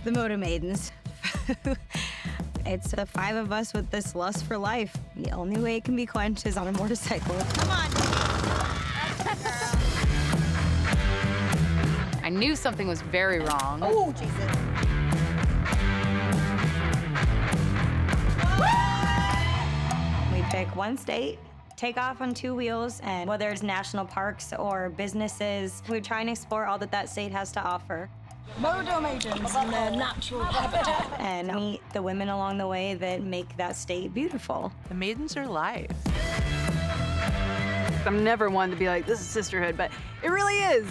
The Moto Maidens. It's the 5 of us with this lust for life. The only way it can be quenched is on a motorcycle. Come on. I knew something was very wrong. Oh, Jesus. We pick one state, take off on 2 wheels, and whether it's national parks or businesses, we try and explore all that that state has to offer. Moto Maidens in their natural habitat. And meet the women along the way that make that state beautiful. The Maidens are life. I'm never one to be like, this is sisterhood, but it really is.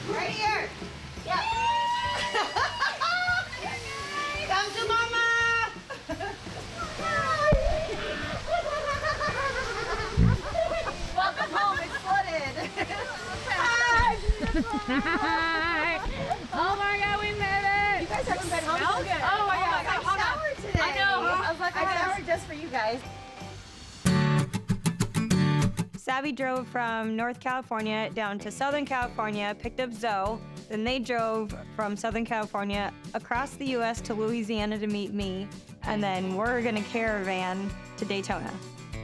Right here. Yep. Come to mama. Welcome home. It's flooded. Oh my God, we made it! You guys haven't been home so good. Oh my God, I showered today. I know. I was like, I showered just for you guys. Savvy drove from North California down to Southern California, picked up Zoe. Then they drove from Southern California across the U.S. to Louisiana to meet me. And then we're gonna caravan to Daytona.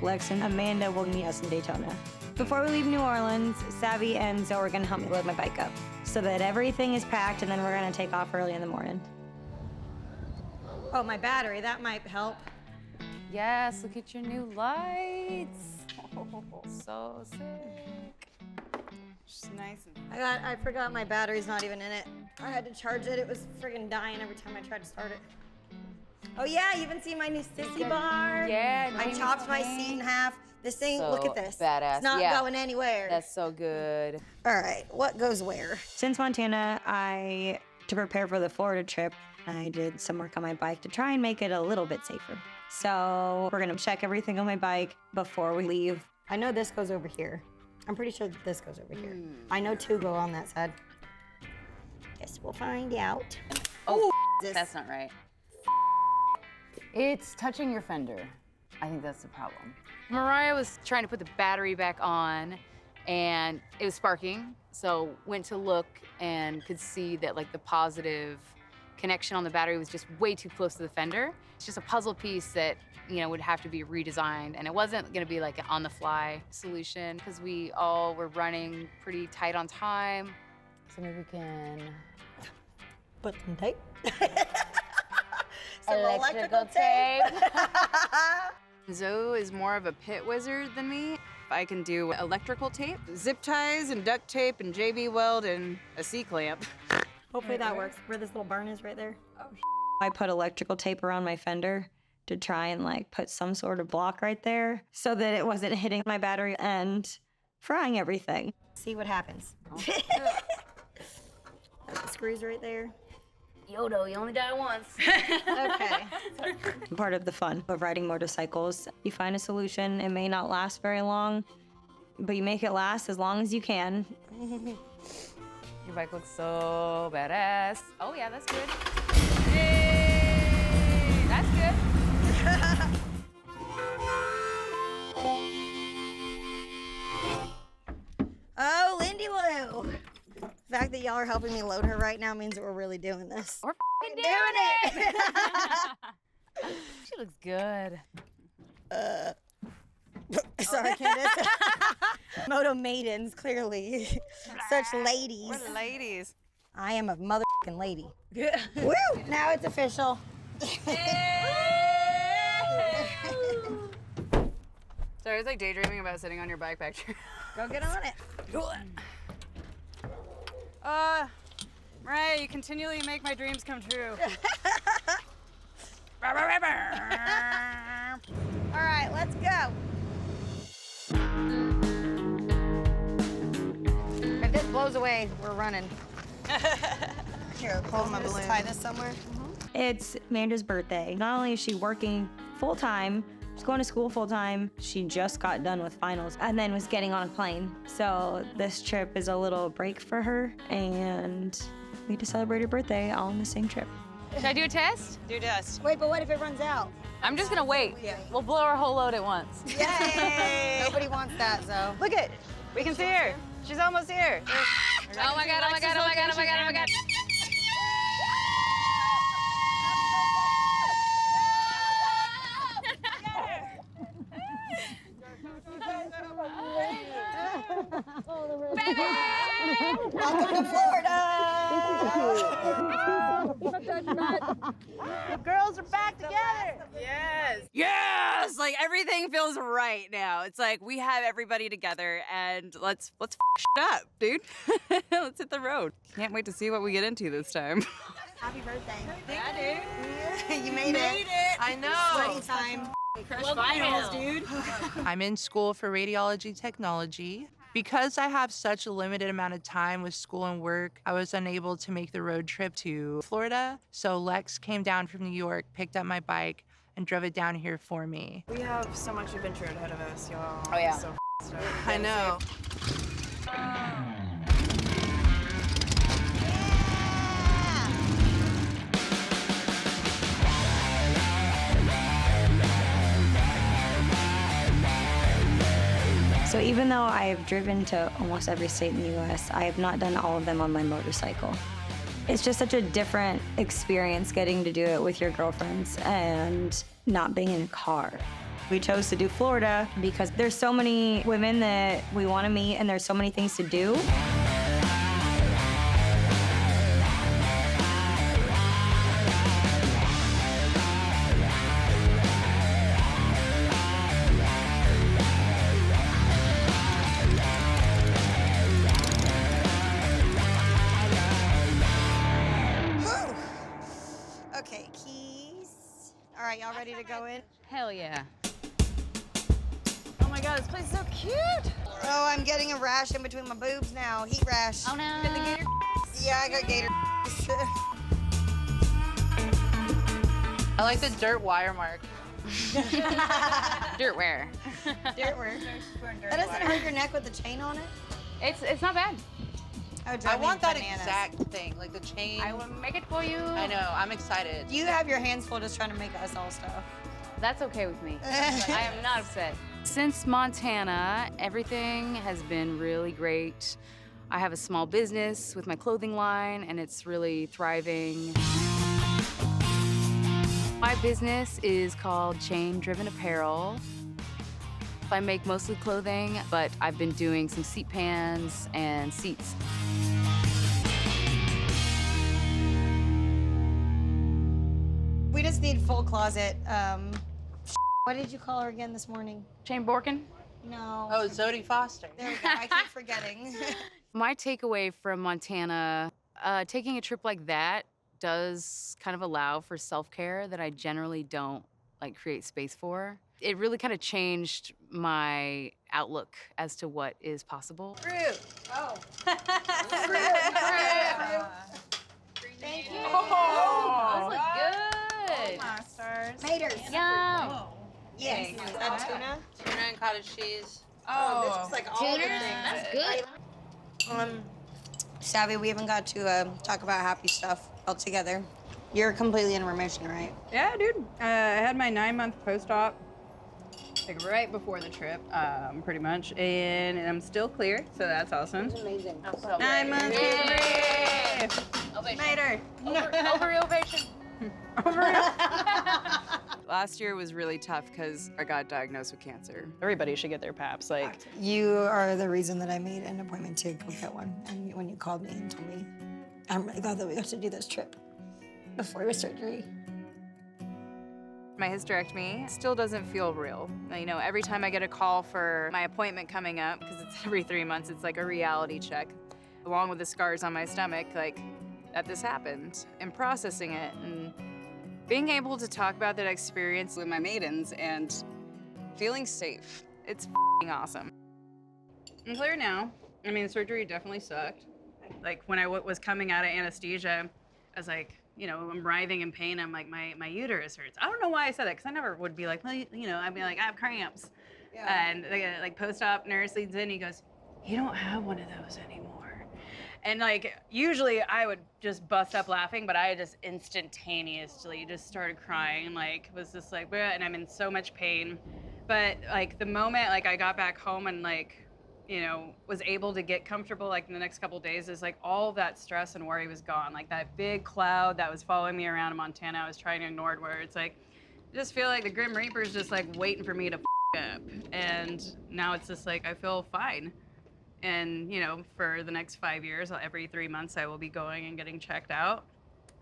Lex and Amanda will meet us in Daytona. Before we leave New Orleans, Savvy and Zoe are gonna help me load my bike up so that everything is packed, and then we're gonna take off early in the morning. Oh, my battery, that might help. Yes, look at your new lights. Oh, so sick. Just nice and I forgot my battery's not even in it. I had to charge it. It was friggin' dying every time I tried to start it. Oh yeah, you even see my new sissy bar? Yeah, I chopped my seat in half. This thing, So look at this. badass. It's not Yeah. going anywhere. That's so good. All right, what goes where? Since Montana, to prepare for the Florida trip, I did some work on my bike to try and make it a little bit safer. So we're gonna check everything on my bike before we leave. I know this goes over here. I'm pretty sure that this goes over here. I know 2 go on that side. Guess we'll find out. Oh, this. that's not right. It's touching your fender. I think that's the problem. Mariah was trying to put the battery back on, and it was sparking. So went to look and could see that like the positive connection on the battery was just way too close to the fender. It's just a puzzle piece that, you know, would have to be redesigned, and it wasn't gonna be like an on-the-fly solution because we all were running pretty tight on time. So maybe we can Put some tape. electrical tape. Zoe is more of a pit wizard than me. I can do electrical tape, zip ties and duct tape and JB weld and a C-clamp. Hopefully that works. Where this little barn is right there. Oh, I put electrical tape around my fender to try and like put some sort of block right there so that it wasn't hitting my battery and frying everything. See what happens. Oh. The screws right there. Yodo, you only die once. Okay. Part of the fun of riding motorcycles, you find a solution. It may not last very long, but you make it last as long as you can. Your bike looks so badass. Oh yeah, that's good. Yay! That's good. Oh, Lindy Lou. The fact that y'all are helping me load her right now means that we're really doing this. We're f***ing doing it. She looks good. Sorry, Candace. Moto Maidens, clearly. Such ladies. We're the ladies. I am a motherfucking lady. Woo! Now it's official. So I was like daydreaming about sitting on your bike back here. Go get on it. Mariah, you continually make my dreams come true. All right, let's go. If this blows away, we're running. Here, hold my balloon. Tie this somewhere. It's Amanda's birthday. Not only is she working full-time, She's going to school full time. She just got done with finals and then was getting on a plane. So this trip is a little break for her, and we get to celebrate her birthday all on the same trip. Should I do a test? Do dust. Wait, but what if it runs out? I'm just gonna wait. We'll blow our whole load at once. Yay! Nobody wants that, Zoe. Look it. We can see her. She's almost here. Oh my god, oh my god, oh my god, oh my god, oh my god. Welcome to Florida! The girls are back together. Yes. Yes. Like everything feels right now. It's like we have everybody together, and let's f shit up, dude. Let's hit the road. Can't wait to see what we get into this time. Happy birthday. Yeah, dude. You made it. I know. Sweaty time. Crush finals, dude. I'm in school for radiology technology. Because I have such a limited amount of time with school and work, I was unable to make the road trip to Florida. So Lex came down from New York, picked up my bike, and drove it down here for me. We have so much adventure ahead of us, y'all. Oh, yeah. So stoked. I know. So even though I have driven to almost every state in the US, I have not done all of them on my motorcycle. It's just such a different experience getting to do it with your girlfriends and not being in a car. We chose to do Florida because there's so many women that we want to meet and there's so many things to do. Okay, keys. All right, y'all ready to go in? Hell yeah. Oh my god, this place is so cute. Oh, I'm getting a rash in between my boobs now. Heat rash. Oh no. Yeah, I got gator. I like the dirt wire mark. Dirt wear. Dirt wear. That doesn't hurt your neck with the chain on it? It's not bad. I want that exact thing, like the chain. I will make it for you. I know, I'm excited. You have your hands full just trying to make us all stuff. That's okay with me. I am not upset. Since Montana, everything has been really great. I have a small business with my clothing line, and it's really thriving. My business is called Chain Driven Apparel. I make mostly clothing, but I've been doing some seat pans and seats. We just need full closet. What did you call her again this morning? Shane Borkin? No. Oh, Zodie Foster. There we go. I keep forgetting. My takeaway from Montana, taking a trip like that does kind of allow for self-care that I generally don't create space for. It really kind of changed my outlook as to what is possible. Fruit. Oh. Thank you. Oh, those look good. Masters. Maters. Yum. Yes. Is that tuna? Tuna and cottage cheese. Oh, this is like all the Tuners? things. That's good. Savvy, we haven't got to talk about happy stuff all together. You're completely in remission, right? Yeah, dude. I had my 9-month post-op, right before the trip, pretty much, and I'm still clear, so that's awesome. Amazing. 9 months. Yay! Yay! Made her. Ovation. Last year was really tough because I got diagnosed with cancer. Everybody should get their PAPs. You are the reason that I made an appointment to go get one. And when you called me and told me, I'm really glad that we got to do this trip before your surgery. My hysterectomy still doesn't feel real. You know, every time I get a call for my appointment coming up, because it's every 3 months, it's like a reality check, along with the scars on my stomach, that this happened, and processing it, and being able to talk about that experience with my maidens and feeling safe. It's f***ing awesome. I'm clear now. I mean, surgery definitely sucked. When I was coming out of anesthesia, I was like, you know, I'm writhing in pain. I'm like, my uterus hurts. I don't know why I said that, because I never would be like, well, you know, I'd be like, I have cramps. Yeah. And like post-op nurse leads in, he goes, you don't have one of those anymore. And like, usually I would just bust up laughing, but I just instantaneously just started crying, like, was just like, bleh, and I'm in so much pain. But like the moment like I got back home and like, you know, was able to get comfortable like in the next couple of days, is like all that stress and worry was gone. Like that big cloud that was following me around in Montana, I was trying to ignore it, where it's like, I just feel like the Grim Reaper's just like waiting for me to up. And now it's just like, I feel fine. And, you know, for the next 5 years, every 3 months, I will be going and getting checked out,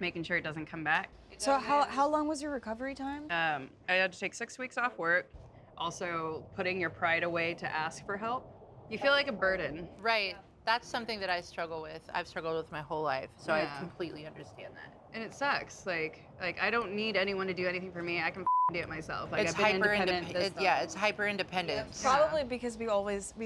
making sure it doesn't come back. So how long was your recovery time? I had to take 6 weeks off work. Also, putting your pride away to ask for help. You feel like a burden. Right. That's something that I struggle with. I've struggled with my whole life, so I completely understand that. And it sucks. Like I don't need anyone to do anything for me. I can do it myself. Like, It's I've been independent. it's hyper independent. Probably because we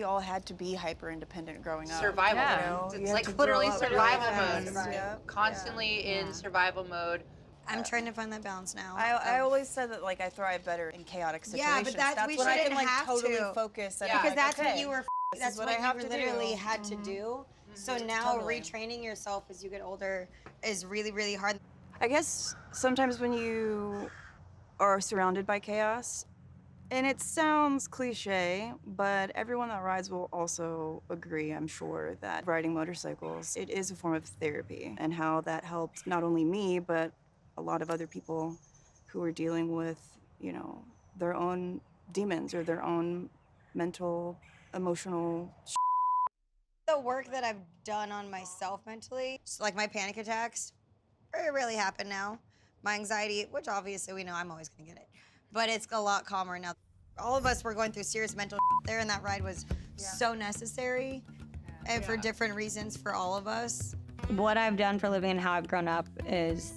all had to be hyper independent growing up. Survival Yeah. mode. You It's had like to literally grow up survival really mode. fast. Yep. Constantly in survival mode. I'm trying to find that balance now. I always said that like I thrive better in chaotic situations. Yeah, but that's we when I can shouldn't like have totally to. focus. And Yeah. because like, that's okay, what you were. this That's is what what I have you to literally do. had to do. So now Totally. retraining yourself as you get older is really, really hard. I guess sometimes when you are surrounded by chaos, and it sounds cliche, but everyone that rides will also agree, I'm sure, that riding motorcycles, it is a form of therapy, and how that helped not only me, but a lot of other people who are dealing with, you know, their own demons or their own mental, emotional The work that I've done on myself mentally, so like my panic attacks, it really happen now. My anxiety, which obviously we know I'm always gonna get it, but it's a lot calmer now. All of us were going through serious mental there, and that ride was so necessary, and for different reasons for all of us. What I've done for a living and how I've grown up is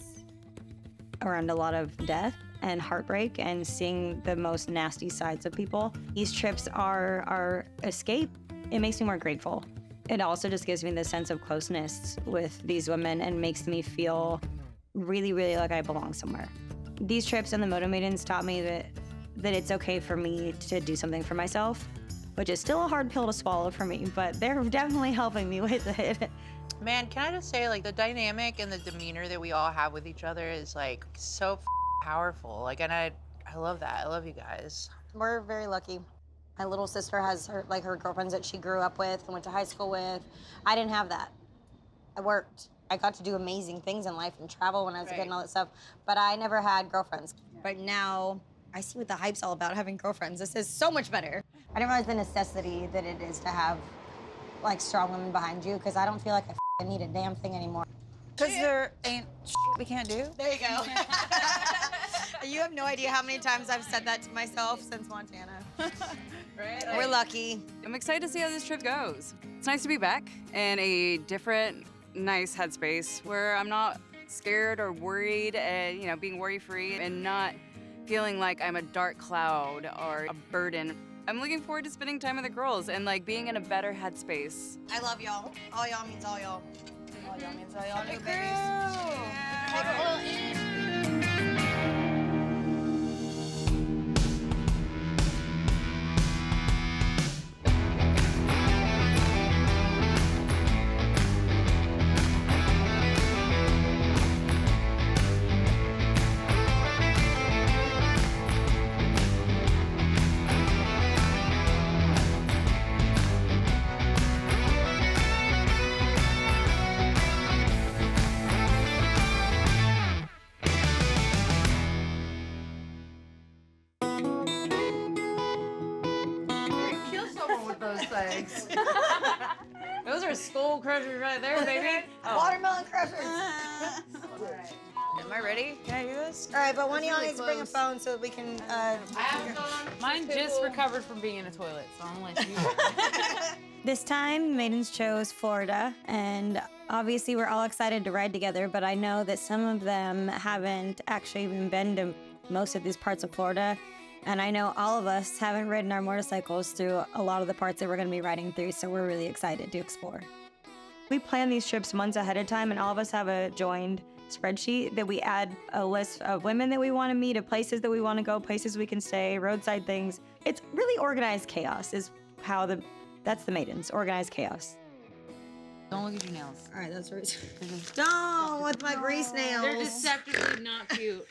around a lot of death and heartbreak and seeing the most nasty sides of people. These trips are our escape. It makes me more grateful. It also just gives me the sense of closeness with these women and makes me feel really, really like I belong somewhere. These trips and the Moto Maidens taught me that it's okay for me to do something for myself, which is still a hard pill to swallow for me, but they're definitely helping me with it. Man, can I just say, like, the dynamic and the demeanor that we all have with each other is, like, so powerful. Like, and I love that. I love you guys. We're very lucky. My little sister has her girlfriends that she grew up with and went to high school with. I didn't have that. I worked. I got to do amazing things in life and travel when I was a kid and all that stuff, but I never had girlfriends. But now I see what the hype's all about, having girlfriends. This is so much better. I didn't realize the necessity that it is to have like strong women behind you, because I don't feel like I need a damn thing anymore. Because there ain't we can't do. There you go. You have no idea how many times I've said that to myself since Montana. Right? We're lucky. I'm excited to see how this trip goes. It's nice to be back in a different, nice headspace where I'm not scared or worried and, you know, being worry-free and not feeling like I'm a dark cloud or a burden. I'm looking forward to spending time with the girls and like being in a better headspace. I love y'all. All y'all means all y'all. All y'all means all y'all New new babies. Kill someone with those things. Those are skull crushers right there, baby. Watermelon crushers. Am I ready? Can I do this? All right, but one of y'all needs to bring a phone so we can. Mine just recovered from being in a toilet, so I'm gonna let you. This time, Maidens chose Florida, and obviously we're all excited to ride together, but I know that some of them haven't actually even been to most of these parts of Florida, and I know all of us haven't ridden our motorcycles through a lot of the parts that we're gonna be riding through, so we're really excited to explore. We plan these trips months ahead of time, and all of us have a joined spreadsheet that we add a list of women that we want to meet, of places that we want to go, places we can stay, roadside things. It's really organized chaos is how that's the Maidens, organized chaos. Don't look at your nails. All right, that's right. Don't with my grease nails. They're deceptively not cute.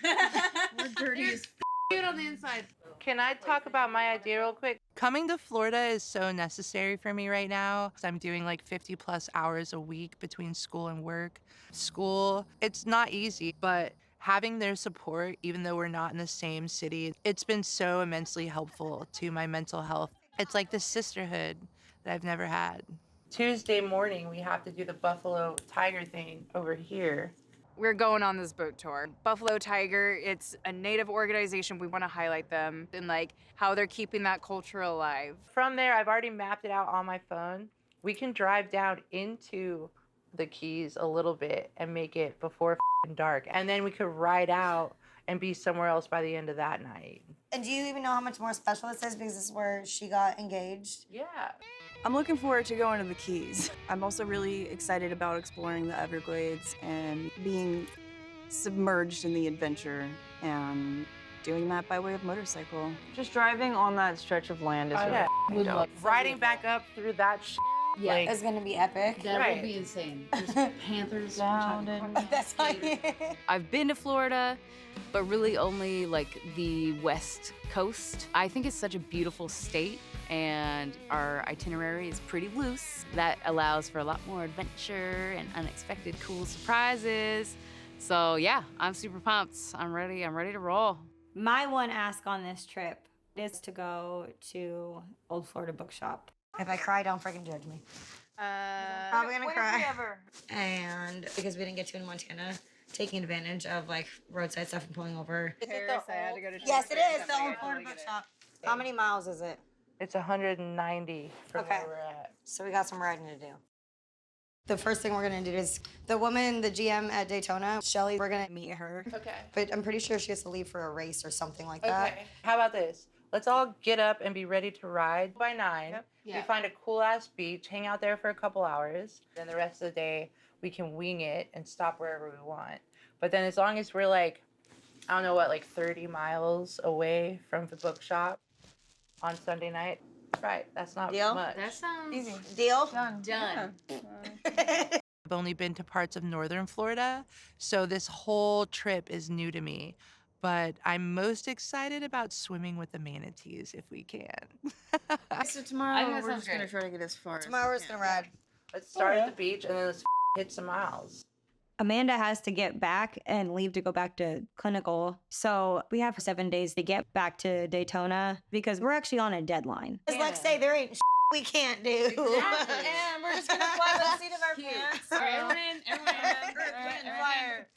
We're dirty as cute on the inside. Can I talk about my idea real quick? Coming to Florida is so necessary for me right now because I'm doing like 50 plus hours a week between school and work. School, it's not easy, but having their support, even though we're not in the same city, it's been so immensely helpful to my mental health. It's like this sisterhood that I've never had. Tuesday morning, we have to do the Buffalo Tiger thing over here. We're going on this boat tour. Buffalo Tiger, it's a native organization. We want to highlight them and like how they're keeping that culture alive. From there, I've already mapped it out on my phone. We can drive down into the Keys a little bit and make it before dark. And then we could ride out and be somewhere else by the end of that night. And do you even know how much more special this is because this is where she got engaged? Yeah. I'm looking forward to going to the Keys. I'm also really excited about exploring the Everglades and being submerged in the adventure and doing that by way of motorcycle. Just driving on that stretch of land is really dope. Riding back up through that Yeah, like, It's gonna be epic. that Right. would be insane. There's panthers. That's like I've been to Florida, but really only like the West Coast. I think it's such a beautiful state, and our itinerary is pretty loose. That allows for a lot more adventure and unexpected cool surprises. So yeah, I'm super pumped. I'm ready to roll. My one ask on this trip is to go to Old Florida Bookshop. if I cry, don't freaking judge me. Probably gonna cry. And because we didn't get to in Montana, taking advantage of like roadside stuff and pulling over. Paris, I had to go to Yes, it is the Old Florida Bookshop. How many miles is it? It's 190 from Okay. where we're at. So we got some riding to do. The first thing we're gonna do is the woman, the GM at Daytona, Shelly, we're gonna meet her. Okay. But I'm pretty sure she has to leave for a race or something like that. Okay. How about this? Let's all get up and be ready to ride by 9. Yep. Yeah. We find a cool ass beach, hang out there for a couple hours. Then the rest of the day, we can wing it and stop wherever we want. But then as long as we're like, I don't know what, like 30 miles away from the bookshop on Sunday night. Right, that's not Deal? much. That sounds Easy. Deal? done. I've only been to parts of northern Florida, so this whole trip is new to me. But I'm most excited about swimming with the manatees if we can. So I think tomorrow that we're sounds just gonna great. try to get as far as Tomorrow we're we just can. gonna ride. Let's start at the beach and then let's hit some miles. Amanda has to get back and leave to go back to clinical. So we have 7 days to get back to Daytona because we're actually on a deadline. As Lex say, there ain't we can't do. And we're just gonna fly by the seat of our pants. All right, everyone in, everyone in. Flyer.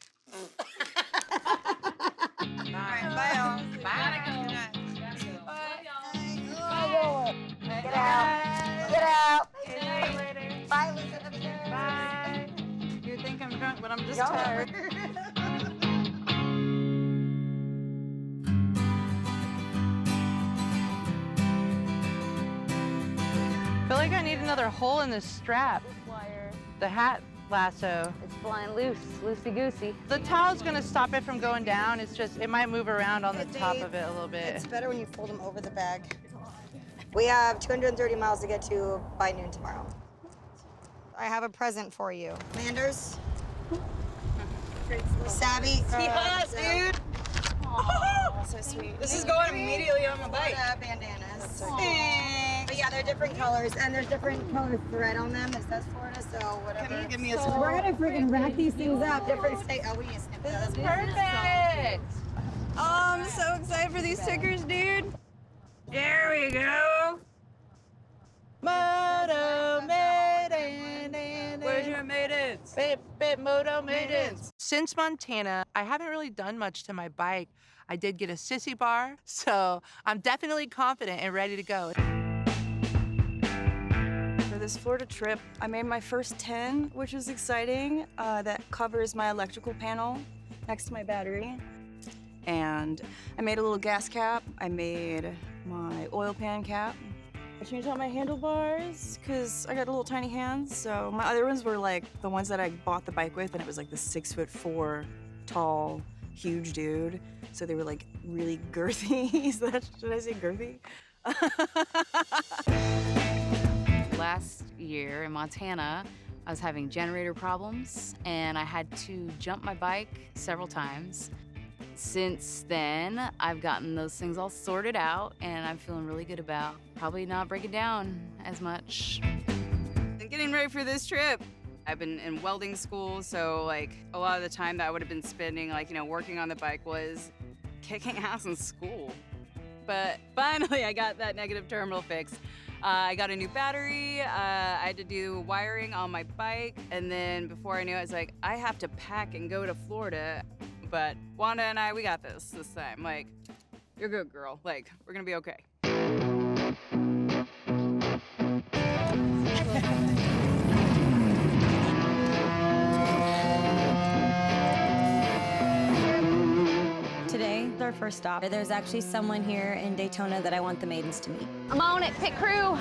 Bye, y'all. Gotta go. Gotta go. Get out. Get out. Bye, Lisa. Bye. You think I'm drunk, but I'm just tired. I feel like I need another hole in this strap. The hat lasso. It's flying loose, loosey-goosey. The towel's gonna stop it from going down. It's just, it might move around on the It's top a- of it a little bit. It's better when you fold them over the bag. We have 230 miles to get to by noon tomorrow. I have a present for you. Landers. Savvy. Yes, dude. So sweet. This is going immediately on my bike. Bandanas. But yeah, they're different colors, and there's different colors thread on them that says Florida, so whatever. Can you give me a So we're gonna freaking rack these things up. Different state. Oh, we need to snip those. Perfect. Oh, I'm so excited for these stickers, dude. There we go. Moto Maiden. Where's your maidens? Bit Moto Maidens. Since Montana, I haven't really done much to my bike. I did get a sissy bar, so I'm definitely confident and ready to go. For this Florida trip, I made my first 10, which is exciting. That covers my electrical panel next to my battery. And I made a little gas cap. I made my oil pan cap. I changed out my handlebars because I got little tiny hands. So my other ones were like the ones that I bought the bike with, and it was like the 6'4" tall, huge dude. So they were like really girthy. Should I say girthy? Last year in Montana, I was having generator problems and I had to jump my bike several times. Since then, I've gotten those things all sorted out and I'm feeling really good about probably not breaking down as much. And getting ready for this trip, I've been in welding school, so like a lot of the time that I would have been spending like, working on the bike was kicking ass in school. But finally I got that negative terminal fixed. I got a new battery, I had to do wiring on my bike, and then before I knew it, I was like, I have to pack and go to Florida. But Wanda and I, we got this time. Like, you're good, girl. Like, we're gonna be okay. Today, our first stop. There's actually someone here in Daytona that I want the Maidens to meet. I'm on it, pit crew.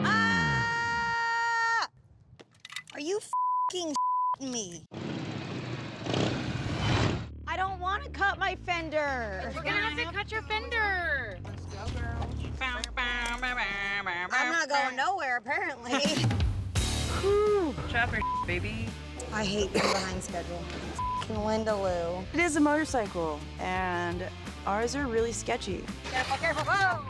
Ah! Are you f***ing me? I don't want to cut my fender. You're gonna have to cut your fender. I'm not going nowhere, apparently. Chopper, baby. I hate being behind schedule. F***ing Linda Lou. It is a motorcycle, and ours are really sketchy. Careful, careful, whoa!